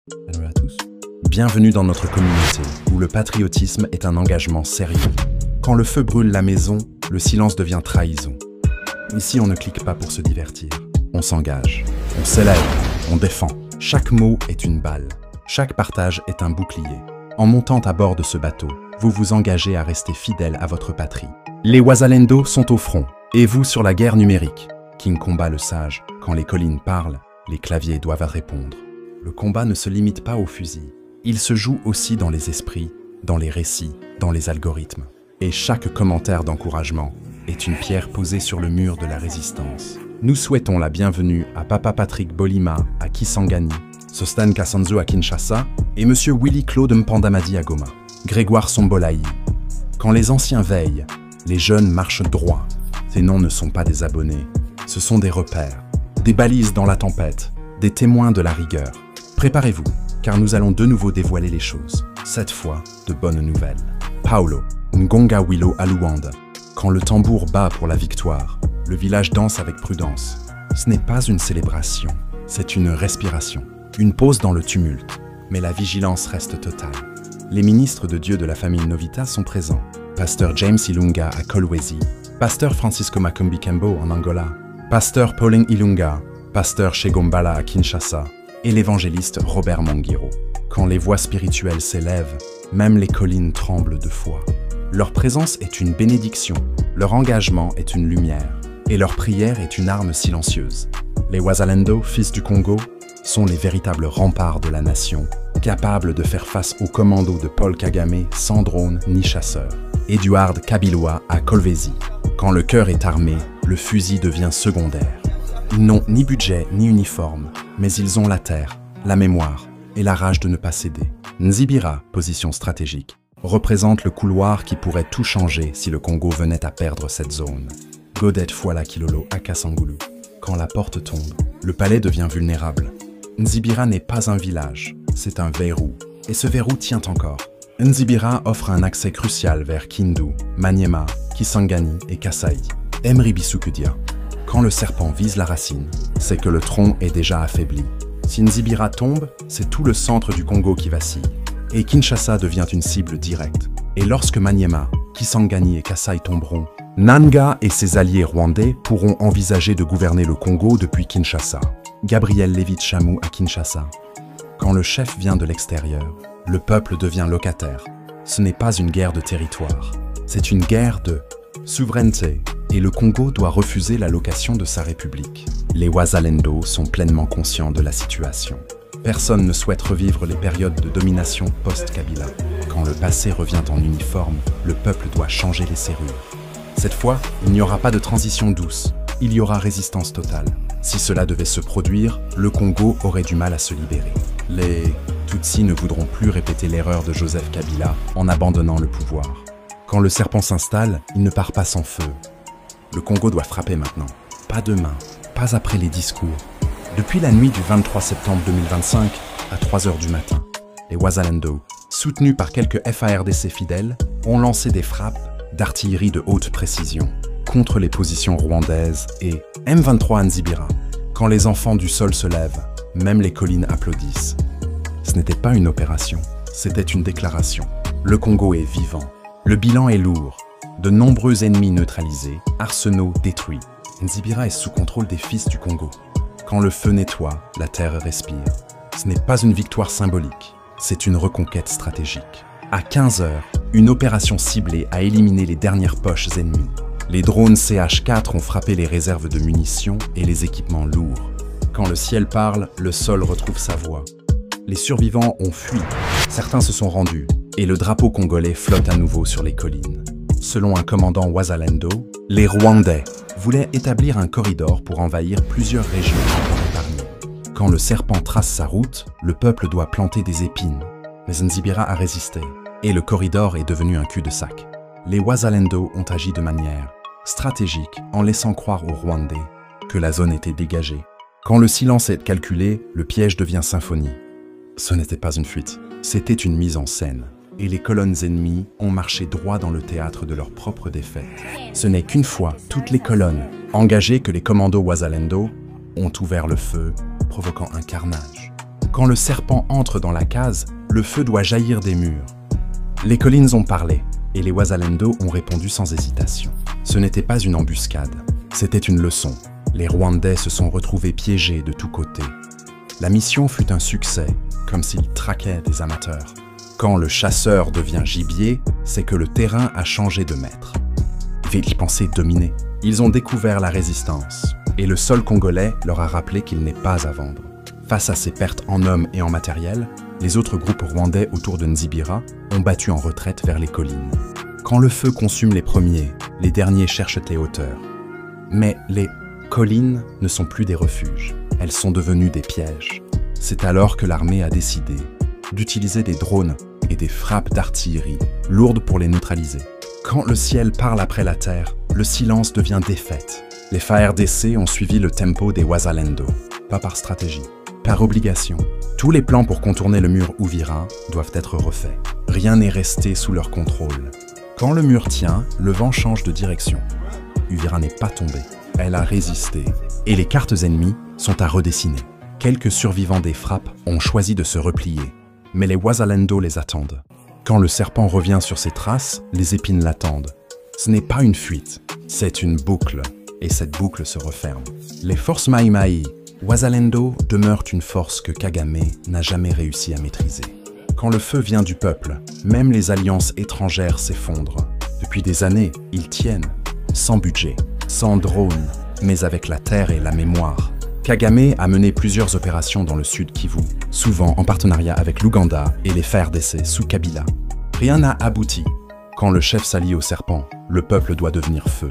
Hello à tous. Bienvenue dans notre communauté, où le patriotisme est un engagement sérieux. Quand le feu brûle la maison, le silence devient trahison. Ici, on ne clique pas pour se divertir. On s'engage, on s'élève, on défend. Chaque mot est une balle. Chaque partage est un bouclier. En montant à bord de ce bateau, vous vous engagez à rester fidèle à votre patrie. Les Wazalendo sont au front, et vous sur la guerre numérique. King combat le sage. Quand les collines parlent, les claviers doivent répondre. Le combat ne se limite pas au fusil. Il se joue aussi dans les esprits, dans les récits, dans les algorithmes. Et chaque commentaire d'encouragement est une pierre posée sur le mur de la résistance. Nous souhaitons la bienvenue à Papa Patrick Bolima à Kisangani, Sostan Kasanzo à Kinshasa et Monsieur Willy Claude Mpandamadi à Goma, Grégoire Sombolaï. Quand les anciens veillent, les jeunes marchent droit. Ces noms ne sont pas des abonnés, ce sont des repères, des balises dans la tempête, des témoins de la rigueur. Préparez-vous, car nous allons de nouveau dévoiler les choses. Cette fois, de bonnes nouvelles. Paulo, Ngonga Willow à Luanda. Quand le tambour bat pour la victoire, le village danse avec prudence. Ce n'est pas une célébration, c'est une respiration. Une pause dans le tumulte, mais la vigilance reste totale. Les ministres de Dieu de la famille Novita sont présents. Pasteur James Ilunga à Kolwezi, Pasteur Francisco Makumbi Kembo en Angola, Pasteur Pauline Ilunga, Pasteur Shegombala à Kinshasa, et l'évangéliste Robert Mongiro. Quand les voix spirituelles s'élèvent, même les collines tremblent de foi. Leur présence est une bénédiction, leur engagement est une lumière, et leur prière est une arme silencieuse. Les Wazalendo, fils du Congo, sont les véritables remparts de la nation, capables de faire face aux commandos de Paul Kagame sans drone ni chasseur. Edouard Kabiloa à Kolwezi. Quand le cœur est armé, le fusil devient secondaire. Ils n'ont ni budget ni uniforme, mais ils ont la terre, la mémoire et la rage de ne pas céder. Nzibira, position stratégique, représente le couloir qui pourrait tout changer si le Congo venait à perdre cette zone. Godet Fouala Kilolo à Kasangulu. Quand la porte tombe, le palais devient vulnérable. Nzibira n'est pas un village, c'est un verrou, et ce verrou tient encore. Nzibira offre un accès crucial vers Kindu, Maniema, Kisangani et Kasai. Emri Bisukudia. Quand le serpent vise la racine, c'est que le tronc est déjà affaibli. Si Nzibira tombe, c'est tout le centre du Congo qui vacille. Et Kinshasa devient une cible directe. Et lorsque Maniema, Kisangani et Kasai tomberont, Nanga et ses alliés rwandais pourront envisager de gouverner le Congo depuis Kinshasa. Gabriel Lévit Chamou à Kinshasa. Quand le chef vient de l'extérieur, le peuple devient locataire. Ce n'est pas une guerre de territoire, c'est une guerre de souveraineté. Et le Congo doit refuser la location de sa république. Les Wazalendo sont pleinement conscients de la situation. Personne ne souhaite revivre les périodes de domination post-Kabila. Quand le passé revient en uniforme, le peuple doit changer les serrures. Cette fois, il n'y aura pas de transition douce, il y aura résistance totale. Si cela devait se produire, le Congo aurait du mal à se libérer. Les Tutsis ne voudront plus répéter l'erreur de Joseph Kabila en abandonnant le pouvoir. Quand le serpent s'installe, il ne part pas sans feu. Le Congo doit frapper maintenant. Pas demain, pas après les discours. Depuis la nuit du 23 septembre 2025, à 3 h du matin, les Wazalendo, soutenus par quelques FARDC fidèles, ont lancé des frappes d'artillerie de haute précision contre les positions rwandaises et M23 à Nzibira. Quand les enfants du sol se lèvent, même les collines applaudissent. Ce n'était pas une opération, c'était une déclaration. Le Congo est vivant. Le bilan est lourd. De nombreux ennemis neutralisés, arsenaux détruits. Nzibira est sous contrôle des fils du Congo. Quand le feu nettoie, la terre respire. Ce n'est pas une victoire symbolique, c'est une reconquête stratégique. À 15 h, une opération ciblée a éliminé les dernières poches ennemies. Les drones CH4 ont frappé les réserves de munitions et les équipements lourds. Quand le ciel parle, le sol retrouve sa voix. Les survivants ont fui, certains se sont rendus, et le drapeau congolais flotte à nouveau sur les collines. Selon un commandant Wazalendo, les Rwandais voulaient établir un corridor pour envahir plusieurs régions encore épargnées. Quand le serpent trace sa route, le peuple doit planter des épines. Mais Nzibira a résisté, et le corridor est devenu un cul-de-sac. Les Wazalendo ont agi de manière stratégique en laissant croire aux Rwandais que la zone était dégagée. Quand le silence est calculé, le piège devient symphonie. Ce n'était pas une fuite, c'était une mise en scène. Et les colonnes ennemies ont marché droit dans le théâtre de leur propre défaite. Ce n'est qu'une fois toutes les colonnes engagées que les commandos Wazalendo ont ouvert le feu, provoquant un carnage. Quand le serpent entre dans la case, le feu doit jaillir des murs. Les collines ont parlé, et les Wazalendo ont répondu sans hésitation. Ce n'était pas une embuscade, c'était une leçon. Les Rwandais se sont retrouvés piégés de tous côtés. La mission fut un succès, comme s'ils traquaient des amateurs. Quand le chasseur devient gibier, c'est que le terrain a changé de maître. Ils pensaient dominer. Ils ont découvert la résistance, et le sol congolais leur a rappelé qu'il n'est pas à vendre. Face à ces pertes en hommes et en matériel, les autres groupes rwandais autour de Nzibira ont battu en retraite vers les collines. Quand le feu consume les premiers, les derniers cherchent les hauteurs. Mais les collines ne sont plus des refuges, elles sont devenues des pièges. C'est alors que l'armée a décidé d'utiliser des drones et des frappes d'artillerie lourdes pour les neutraliser. Quand le ciel parle après la terre, le silence devient défaite. Les FARDC ont suivi le tempo des Wazalendo, pas par stratégie, par obligation. Tous les plans pour contourner le mur Uvira doivent être refaits. Rien n'est resté sous leur contrôle. Quand le mur tient, le vent change de direction. Uvira n'est pas tombée, elle a résisté. Et les cartes ennemies sont à redessiner. Quelques survivants des frappes ont choisi de se replier, mais les Wazalendo les attendent. Quand le serpent revient sur ses traces, les épines l'attendent. Ce n'est pas une fuite, c'est une boucle, et cette boucle se referme. Les forces Mai Mai, Wazalendo demeurent une force que Kagame n'a jamais réussi à maîtriser. Quand le feu vient du peuple, même les alliances étrangères s'effondrent. Depuis des années, ils tiennent, sans budget, sans drone, mais avec la terre et la mémoire. Kagame a mené plusieurs opérations dans le sud Kivu, souvent en partenariat avec l'Ouganda et les FARDC sous Kabila. Rien n'a abouti. Quand le chef s'allie au serpent, le peuple doit devenir feu.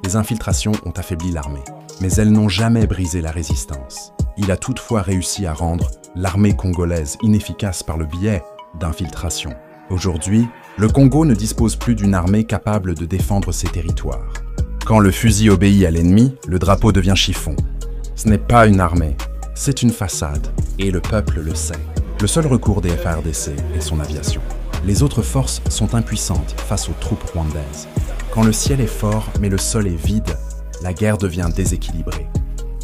Les infiltrations ont affaibli l'armée, mais elles n'ont jamais brisé la résistance. Il a toutefois réussi à rendre l'armée congolaise inefficace par le biais d'infiltration. Aujourd'hui, le Congo ne dispose plus d'une armée capable de défendre ses territoires. Quand le fusil obéit à l'ennemi, le drapeau devient chiffon. Ce n'est pas une armée, c'est une façade, et le peuple le sait. Le seul recours des FARDC est son aviation. Les autres forces sont impuissantes face aux troupes rwandaises. Quand le ciel est fort, mais le sol est vide, la guerre devient déséquilibrée.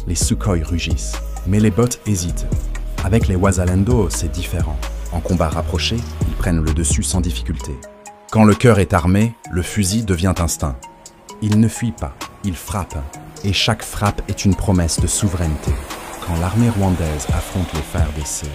Les Sukhoi rugissent, mais les bots hésitent. Avec les Wazalendo, c'est différent. En combat rapproché, ils prennent le dessus sans difficulté. Quand le cœur est armé, le fusil devient instinct. Il ne fuit pas, il frappe. Et chaque frappe est une promesse de souveraineté. Quand l'armée rwandaise affronte les FARDC,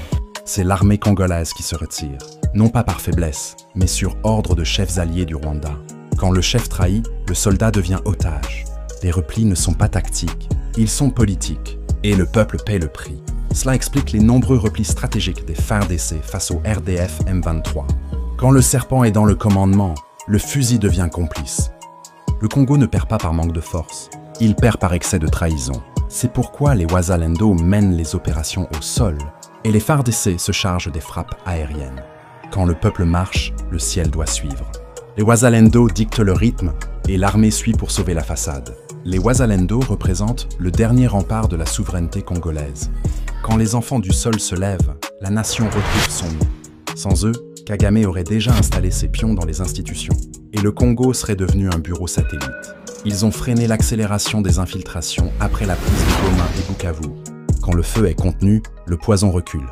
c'est l'armée congolaise qui se retire, non pas par faiblesse, mais sur ordre de chefs alliés du Rwanda. Quand le chef trahit, le soldat devient otage. Les replis ne sont pas tactiques, ils sont politiques, et le peuple paie le prix. Cela explique les nombreux replis stratégiques des FARDC face au RDF M23. Quand le serpent est dans le commandement, le fusil devient complice. Le Congo ne perd pas par manque de force. Il perd par excès de trahison. C'est pourquoi les Wazalendo mènent les opérations au sol et les FARDC se chargent des frappes aériennes. Quand le peuple marche, le ciel doit suivre. Les Wazalendo dictent le rythme et l'armée suit pour sauver la façade. Les Wazalendo représentent le dernier rempart de la souveraineté congolaise. Quand les enfants du sol se lèvent, la nation retrouve son nom. Sans eux, Kagame aurait déjà installé ses pions dans les institutions et le Congo serait devenu un bureau satellite. Ils ont freiné l'accélération des infiltrations après la prise de Goma et Bukavu. Quand le feu est contenu, le poison recule.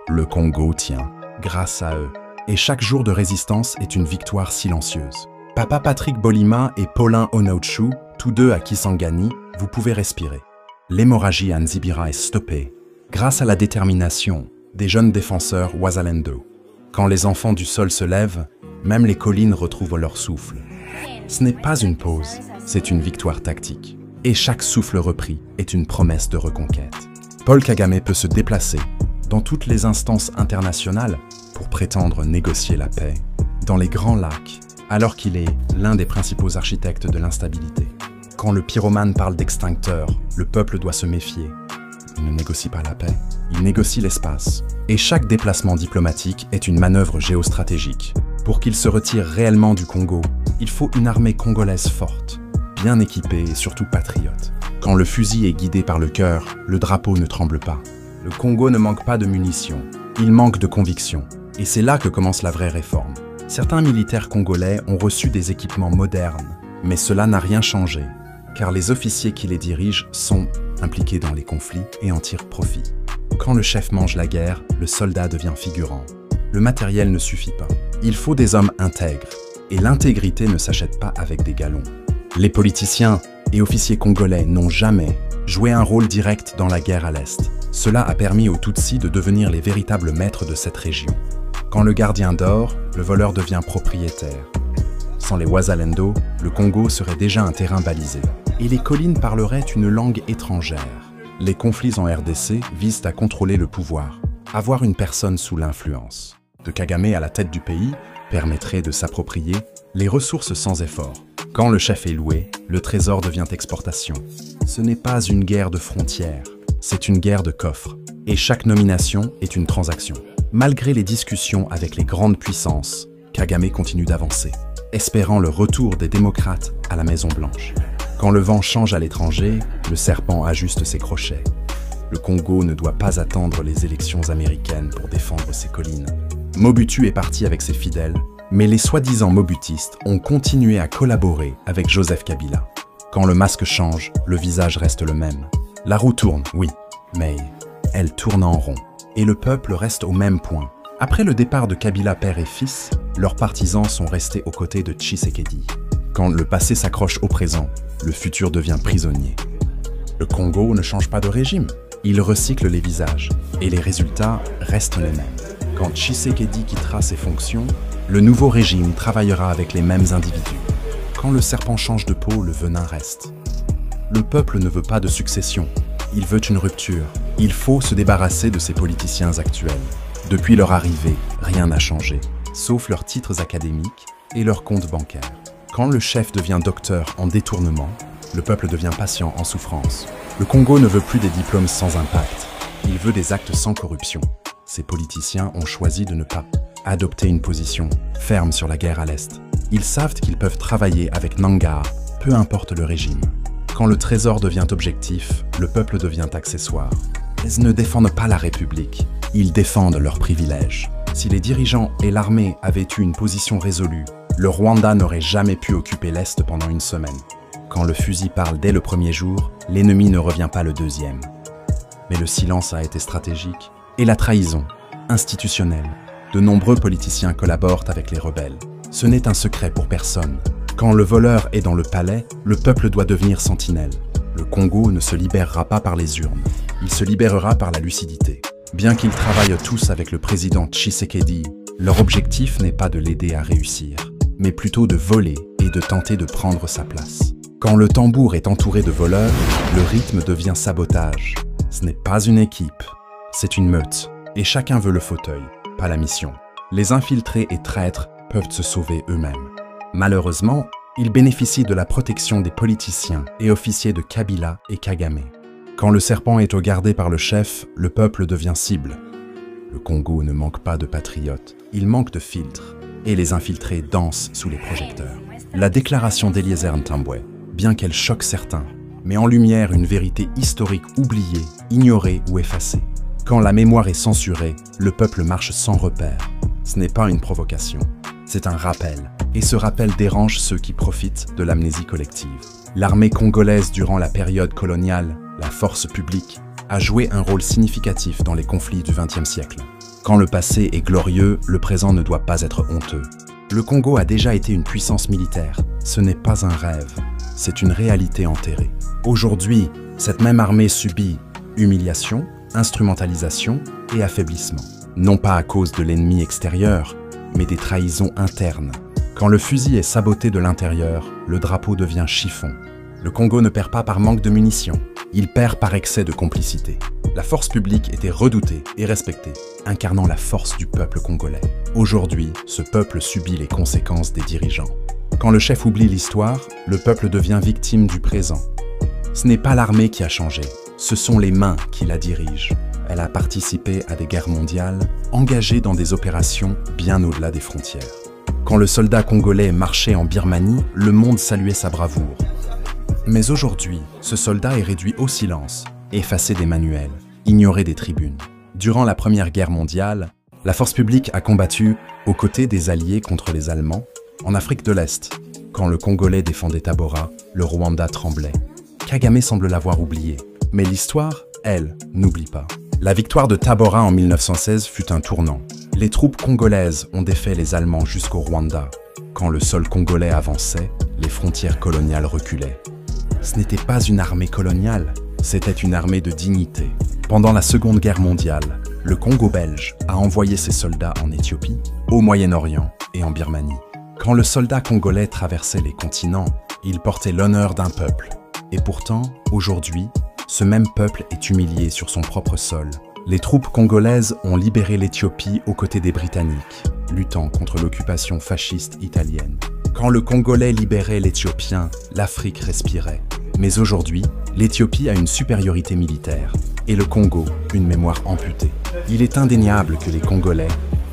Le Congo tient, grâce à eux. Et chaque jour de résistance est une victoire silencieuse. Papa Patrick Bolima et Paulin Onochu, tous deux à Kisangani, vous pouvez respirer. L'hémorragie à Nzibira est stoppée, grâce à la détermination des jeunes défenseurs Wazalendo. Quand les enfants du sol se lèvent, même les collines retrouvent leur souffle. Ce n'est pas une pause, c'est une victoire tactique. Et chaque souffle repris est une promesse de reconquête. Paul Kagame peut se déplacer dans toutes les instances internationales pour prétendre négocier la paix, dans les grands lacs, alors qu'il est l'un des principaux architectes de l'instabilité. Quand le pyromane parle d'extincteur, le peuple doit se méfier. Il ne négocie pas la paix, il négocie l'espace. Et chaque déplacement diplomatique est une manœuvre géostratégique. Pour qu'il se retire réellement du Congo, il faut une armée congolaise forte, bien équipée et surtout patriote. Quand le fusil est guidé par le cœur, le drapeau ne tremble pas. Le Congo ne manque pas de munitions, il manque de conviction. Et c'est là que commence la vraie réforme. Certains militaires congolais ont reçu des équipements modernes, mais cela n'a rien changé, car les officiers qui les dirigent sont impliqués dans les conflits et en tirent profit. Quand le chef mange la guerre, le soldat devient figurant. Le matériel ne suffit pas. Il faut des hommes intègres. Et l'intégrité ne s'achète pas avec des galons. Les politiciens et officiers congolais n'ont jamais joué un rôle direct dans la guerre à l'Est. Cela a permis aux Tutsis de devenir les véritables maîtres de cette région. Quand le gardien dort, le voleur devient propriétaire. Sans les Wazalendo, le Congo serait déjà un terrain balisé. Et les collines parleraient une langue étrangère. Les conflits en RDC visent à contrôler le pouvoir, avoir une personne sous l'influence. De Kagame à la tête du pays permettrait de s'approprier les ressources sans effort. Quand le chef est loué, le trésor devient exportation. Ce n'est pas une guerre de frontières, c'est une guerre de coffres. Et chaque nomination est une transaction. Malgré les discussions avec les grandes puissances, Kagame continue d'avancer, espérant le retour des démocrates à la Maison-Blanche. Quand le vent change à l'étranger, le serpent ajuste ses crochets. Le Congo ne doit pas attendre les élections américaines pour défendre ses collines. Mobutu est parti avec ses fidèles, mais les soi-disant mobutistes ont continué à collaborer avec Joseph Kabila. Quand le masque change, le visage reste le même. La roue tourne, oui, mais elle tourne en rond. Et le peuple reste au même point. Après le départ de Kabila père et fils, leurs partisans sont restés aux côtés de Tshisekedi. Quand le passé s'accroche au présent, le futur devient prisonnier. Le Congo ne change pas de régime. Il recycle les visages, et les résultats restent les mêmes. Quand Tshisekedi quittera ses fonctions, le nouveau régime travaillera avec les mêmes individus. Quand le serpent change de peau, le venin reste. Le peuple ne veut pas de succession, il veut une rupture. Il faut se débarrasser de ces politiciens actuels. Depuis leur arrivée, rien n'a changé, sauf leurs titres académiques et leurs comptes bancaires. Quand le chef devient docteur en détournement, le peuple devient patient en souffrance. Le Congo ne veut plus des diplômes sans impact, il veut des actes sans corruption. Ces politiciens ont choisi de ne pas adopter une position ferme sur la guerre à l'Est. Ils savent qu'ils peuvent travailler avec Nanga, peu importe le régime. Quand le trésor devient objectif, le peuple devient accessoire. Ils ne défendent pas la République, ils défendent leurs privilèges. Si les dirigeants et l'armée avaient eu une position résolue, le Rwanda n'aurait jamais pu occuper l'Est pendant une semaine. Quand le fusil parle dès le premier jour, l'ennemi ne revient pas le deuxième. Mais le silence a été stratégique et la trahison, institutionnelle. De nombreux politiciens collaborent avec les rebelles. Ce n'est un secret pour personne. Quand le voleur est dans le palais, le peuple doit devenir sentinelle. Le Congo ne se libérera pas par les urnes, il se libérera par la lucidité. Bien qu'ils travaillent tous avec le président Tshisekedi, leur objectif n'est pas de l'aider à réussir, mais plutôt de voler et de tenter de prendre sa place. Quand le tambour est entouré de voleurs, le rythme devient sabotage. Ce n'est pas une équipe, c'est une meute, et chacun veut le fauteuil, pas la mission. Les infiltrés et traîtres peuvent se sauver eux-mêmes. Malheureusement, ils bénéficient de la protection des politiciens et officiers de Kabila et Kagame. Quand le serpent est regardé par le chef, le peuple devient cible. Le Congo ne manque pas de patriotes, il manque de filtres, et les infiltrés dansent sous les projecteurs. La déclaration d'Eliezer Ntambwe, bien qu'elle choque certains, met en lumière une vérité historique oubliée, ignorée ou effacée. Quand la mémoire est censurée, le peuple marche sans repère. Ce n'est pas une provocation, c'est un rappel. Et ce rappel dérange ceux qui profitent de l'amnésie collective. L'armée congolaise durant la période coloniale, la force publique, a joué un rôle significatif dans les conflits du XXe siècle. Quand le passé est glorieux, le présent ne doit pas être honteux. Le Congo a déjà été une puissance militaire. Ce n'est pas un rêve, c'est une réalité enterrée. Aujourd'hui, cette même armée subit humiliation, instrumentalisation et affaiblissement. Non pas à cause de l'ennemi extérieur, mais des trahisons internes. Quand le fusil est saboté de l'intérieur, le drapeau devient chiffon. Le Congo ne perd pas par manque de munitions, il perd par excès de complicité. La force publique était redoutée et respectée, incarnant la force du peuple congolais. Aujourd'hui, ce peuple subit les conséquences des dirigeants. Quand le chef oublie l'histoire, le peuple devient victime du présent. Ce n'est pas l'armée qui a changé, ce sont les mains qui la dirigent. Elle a participé à des guerres mondiales, engagée dans des opérations bien au-delà des frontières. Quand le soldat congolais marchait en Birmanie, le monde saluait sa bravoure. Mais aujourd'hui, ce soldat est réduit au silence, effacé des manuels, ignoré des tribunes. Durant la Première Guerre mondiale, la force publique a combattu aux côtés des Alliés contre les Allemands en Afrique de l'Est. Quand le Congolais défendait Tabora, le Rwanda tremblait. Kagame semble l'avoir oublié. Mais l'histoire, elle, n'oublie pas. La victoire de Tabora en 1916 fut un tournant. Les troupes congolaises ont défait les Allemands jusqu'au Rwanda. Quand le sol congolais avançait, les frontières coloniales reculaient. Ce n'était pas une armée coloniale, c'était une armée de dignité. Pendant la Seconde Guerre mondiale, le Congo belge a envoyé ses soldats en Éthiopie, au Moyen-Orient et en Birmanie. Quand le soldat congolais traversait les continents, il portait l'honneur d'un peuple. Et pourtant, aujourd'hui, ce même peuple est humilié sur son propre sol. Les troupes congolaises ont libéré l'Éthiopie aux côtés des Britanniques, luttant contre l'occupation fasciste italienne. Quand le Congolais libérait l'Éthiopien, l'Afrique respirait. Mais aujourd'hui, l'Éthiopie a une supériorité militaire et le Congo une mémoire amputée. Il est indéniable que les Congolais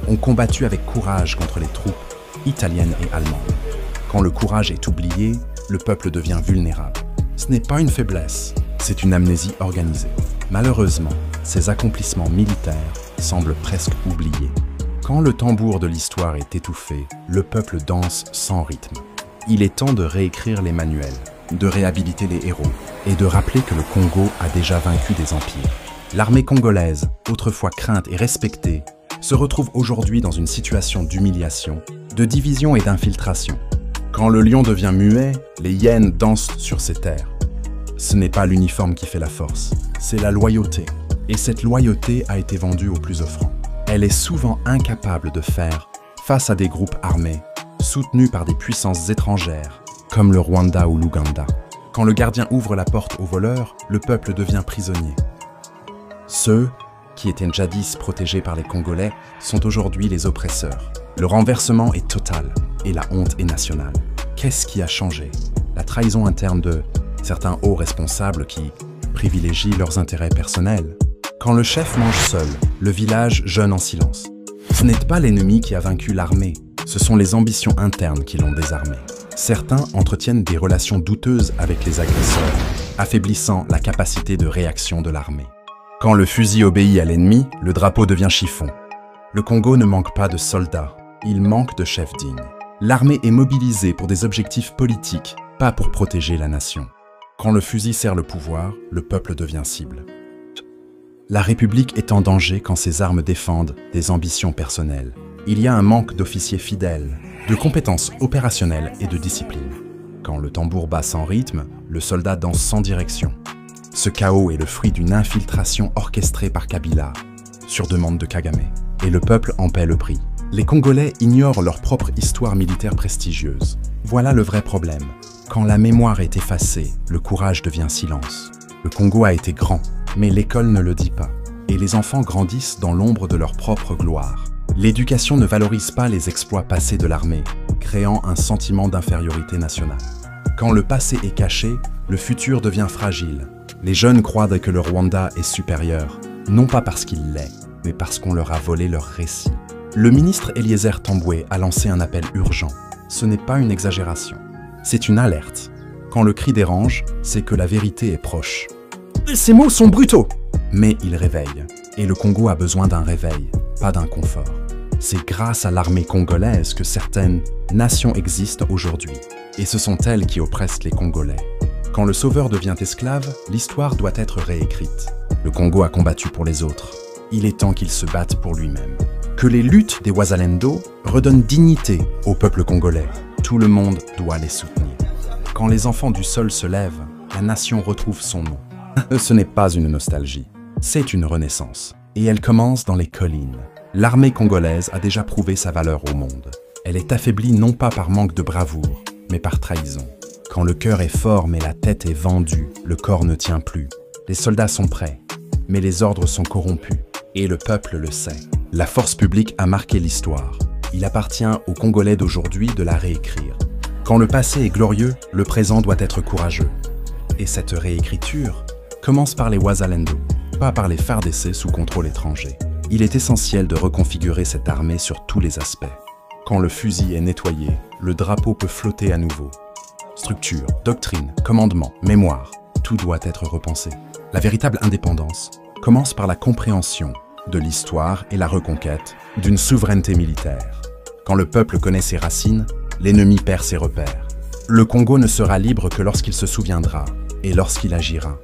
ont combattu avec courage contre les troupes italiennes et allemandes. Quand le courage est oublié, le peuple devient vulnérable. Ce n'est pas une faiblesse, c'est une amnésie organisée. Malheureusement, ces accomplissements militaires semblent presque oubliés. Quand le tambour de l'histoire est étouffé, le peuple danse sans rythme. Il est temps de réécrire les manuels, de réhabiliter les héros et de rappeler que le Congo a déjà vaincu des empires. L'armée congolaise, autrefois crainte et respectée, se retrouve aujourd'hui dans une situation d'humiliation, de division et d'infiltration. Quand le lion devient muet, les hyènes dansent sur ses terres. Ce n'est pas l'uniforme qui fait la force, c'est la loyauté. Et cette loyauté a été vendue aux plus offrants. Elle est souvent incapable de faire face à des groupes armés, soutenus par des puissances étrangères, comme le Rwanda ou l'Ouganda. Quand le gardien ouvre la porte aux voleurs, le peuple devient prisonnier. Ceux qui étaient jadis protégés par les Congolais sont aujourd'hui les oppresseurs. Le renversement est total et la honte est nationale. Qu'est-ce qui a changé? La trahison interne de certains hauts responsables qui privilégient leurs intérêts personnels. Quand le chef mange seul, le village jeûne en silence. Ce n'est pas l'ennemi qui a vaincu l'armée, ce sont les ambitions internes qui l'ont désarmé. Certains entretiennent des relations douteuses avec les agresseurs, affaiblissant la capacité de réaction de l'armée. Quand le fusil obéit à l'ennemi, le drapeau devient chiffon. Le Congo ne manque pas de soldats, il manque de chefs dignes. L'armée est mobilisée pour des objectifs politiques, pas pour protéger la nation. Quand le fusil sert le pouvoir, le peuple devient cible. La République est en danger quand ses armes défendent des ambitions personnelles. Il y a un manque d'officiers fidèles, de compétences opérationnelles et de discipline. Quand le tambour bat sans rythme, le soldat danse sans direction. Ce chaos est le fruit d'une infiltration orchestrée par Kabila, sur demande de Kagame. Et le peuple en paie le prix. Les Congolais ignorent leur propre histoire militaire prestigieuse. Voilà le vrai problème. Quand la mémoire est effacée, le courage devient silence. Le Congo a été grand, mais l'école ne le dit pas. Et les enfants grandissent dans l'ombre de leur propre gloire. L'éducation ne valorise pas les exploits passés de l'armée, créant un sentiment d'infériorité nationale. Quand le passé est caché, le futur devient fragile. Les jeunes croient que le Rwanda est supérieur, non pas parce qu'il l'est, mais parce qu'on leur a volé leur récit. Le ministre Eliezer Tambwe a lancé un appel urgent. Ce n'est pas une exagération, c'est une alerte. Quand le cri dérange, c'est que la vérité est proche. Ces mots sont brutaux! Mais ils réveillent, et le Congo a besoin d'un réveil, pas d'un confort. C'est grâce à l'armée congolaise que certaines nations existent aujourd'hui, et ce sont elles qui oppressent les Congolais. Quand le sauveur devient esclave, l'histoire doit être réécrite. Le Congo a combattu pour les autres. Il est temps qu'il se batte pour lui-même. Que les luttes des Wazalendo redonnent dignité au peuple congolais. Tout le monde doit les soutenir. Quand les enfants du sol se lèvent, la nation retrouve son nom. Ce n'est pas une nostalgie, c'est une renaissance. Et elle commence dans les collines. L'armée congolaise a déjà prouvé sa valeur au monde. Elle est affaiblie non pas par manque de bravoure, mais par trahison. Quand le cœur est fort mais la tête est vendue, le corps ne tient plus. Les soldats sont prêts, mais les ordres sont corrompus. Et le peuple le sait. La force publique a marqué l'histoire. Il appartient aux Congolais d'aujourd'hui de la réécrire. Quand le passé est glorieux, le présent doit être courageux. Et cette réécriture commence par les Wazalendo, pas par les FARDC sous contrôle étranger. Il est essentiel de reconfigurer cette armée sur tous les aspects. Quand le fusil est nettoyé, le drapeau peut flotter à nouveau. Structure, doctrine, commandement, mémoire, tout doit être repensé. La véritable indépendance commence par la compréhension de l'histoire et la reconquête d'une souveraineté militaire. Quand le peuple connaît ses racines, l'ennemi perd ses repères. Le Congo ne sera libre que lorsqu'il se souviendra et lorsqu'il agira.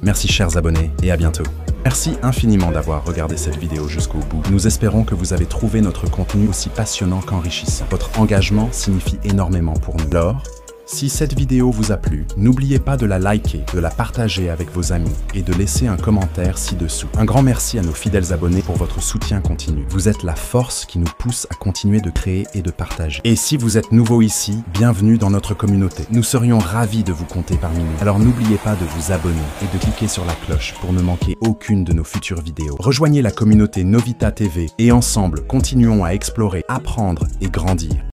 Merci chers abonnés et à bientôt. Merci infiniment d'avoir regardé cette vidéo jusqu'au bout. Nous espérons que vous avez trouvé notre contenu aussi passionnant qu'enrichissant. Votre engagement signifie énormément pour nous. Alors, si cette vidéo vous a plu, n'oubliez pas de la liker, de la partager avec vos amis et de laisser un commentaire ci-dessous. Un grand merci à nos fidèles abonnés pour votre soutien continu. Vous êtes la force qui nous pousse à continuer de créer et de partager. Et si vous êtes nouveau ici, bienvenue dans notre communauté. Nous serions ravis de vous compter parmi nous. Alors n'oubliez pas de vous abonner et de cliquer sur la cloche pour ne manquer aucune de nos futures vidéos. Rejoignez la communauté Novita TV et ensemble, continuons à explorer, apprendre et grandir.